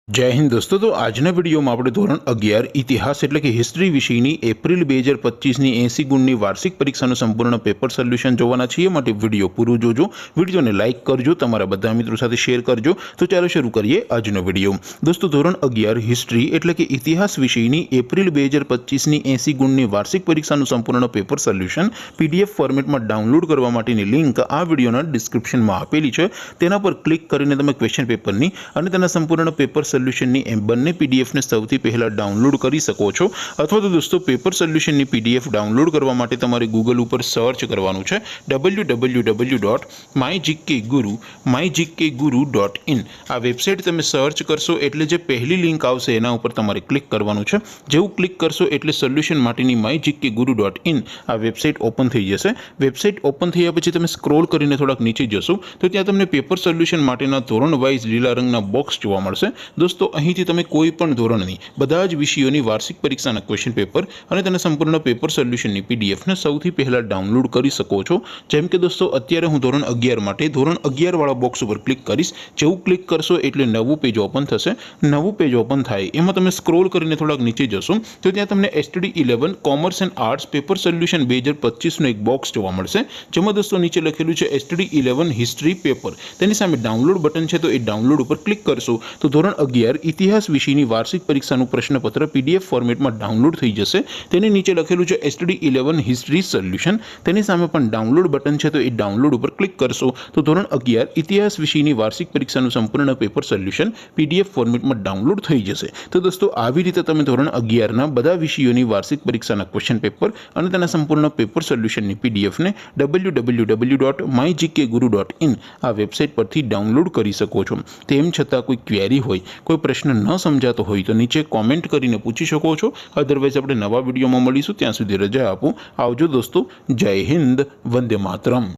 जय हिंद दोस्तों। तो આજના વિડીયોમાં આપણે ધોરણ 11 ઇતિહાસ એટલે કે હિસ્ટ્રી વિષયની એપ્રિલ 2025ની 80 ગુણની વાર્ષિક પરીક્ષાનું સંપૂર્ણ પેપર સોલ્યુશન જોવાના છીએ। માટે વિડીયો પૂરો જોજો, વિડીયોને લાઇક કરજો, તમારા બધા મિત્રો સાથે શેર કરજો। તો ચાલો શરૂ કરીએ આજનો વિડીયો। દોસ્તો ધોરણ 11 હિસ્ટ્રી એટલે કે ઇતિહાસ વિષયની એપ્રિલ 2025ની 80 ગુણની વાર્ષિક પરીક્ષાનું સંપૂર્ણ પેપર સોલ્યુશન પીડીએફ ફોર્મેટમાં ડાઉનલોડ કરવા માટેની લિંક આ વિડીયોના ડિસ્ક્રિપ્શનમાં આપેલી છે। તેના પર ક્લિક કરીને તમે ક્વેશ્ચન પેપરની અને તેના સંપૂર્ણ પેપર સોલ્યુશનની બંને પીડીએફને સૌથી પહેલા ડાઉનલોડ કરી શકો છો। અથવા તો દોસ્તો પેપર સોલ્યુશનની પીડીએફ ડાઉનલોડ કરવા માટે તમારે ગૂગલ ઉપર સર્ચ કરવાનું છે www.mygkguru.in। આ વેબસાઇટ તમે સર્ચ કરશો એટલે જે પહેલી લિંક આવશે એના ઉપર તમારે ક્લિક કરવાનું છે। જેવું ક્લિક કરશો એટલે સોલ્યુશન માટેની mygkguru.in આ વેબસાઇટ ઓપન થઈ જશે। વેબસાઇટ ઓપન થયા પછી તમે સ્ક્રોલ કરીને થોડાક નીચે જશો તો ત્યાં તમને પેપર સોલ્યુશન માટેના ધોરણ વાઇઝ લીલા રંગના બોક્સ જોવા મળશે। दोस्तों અહીંથી તમે કોઈ પણ ધોરણની બધા જ વિષયોની વાર્ષિક પરીક્ષાના ક્વેશ્ચન પેપર અને તેના સંપૂર્ણ પેપર સોલ્યુશનની પીડીએફને સૌથી પહેલા ડાઉનલોડ કરી શકો છો। જેમ કે દોસ્તો અત્યારે હું ધોરણ 11 માટે ધોરણ 11 વાળા બોક્સ ઉપર ક્લિક કરીશ। જેવું ક્લિક કરશો એટલે નવું પેજ ઓપન થશે। નવું પેજ ઓપન થાય એમાં તમે સ્ક્રોલ કરીને થોડાક નીચે જશો તો ત્યાં તમને STD11 commerce and arts paper solution 2025નું એક બોક્સ જોવા મળશે। જેમાં દોસ્તો નીચે લખેલું છે STD11 હિસ્ટ્રી પેપર। તેની સામે ડાઉનલોડ બટન છે તો એ ડાઉનલોડ ઉપર ક્લિક કરશો તો ધોરણ 11 ઇતિહાસ વિષયની વાર્ષિક પરીક્ષાનું પ્રશ્નપત્ર પીડીએફ ફોર્મેટમાં ડાઉનલોડ થઈ જશે। તેની નીચે લખેલું છે STD11 હિસ્ટ્રી સોલ્યુશન। તેની સામે પણ ડાઉનલોડ બટન છે તો એ ડાઉનલોડ ઉપર ક્લિક કરશો તો ધોરણ 11 ઇતિહાસ વિષયની વાર્ષિક પરીક્ષાનું સંપૂર્ણ પેપર સોલ્યુશન પીડીએફ ફોર્મેટમાં ડાઉનલોડ થઈ જશે। તો દોસ્તો આવી રીતે તમે ધોરણ 11ના બધા વિષયોની વાર્ષિક પરીક્ષાના ક્વેશ્ચન પેપર અને તેના સંપૂર્ણ પેપર સોલ્યુશનની પીડીએફને www.mygkguru.in આ વેબસાઇટ પરથી ડાઉનલોડ કરી શકો છો। તેમ છતાં કોઈ ક્વેરી હોય, કોઈ પ્રશ્ન ન સમજાતો હોય તો નીચે કોમેન્ટ કરીને પૂછી શકો છો। અધરવાઇઝ આપણે નવા વિડીયોમાં મળીશું, ત્યાં સુધી રજા આપો। આવજો દોસ્તો। જય હિન્દ, વંદે માતરમ।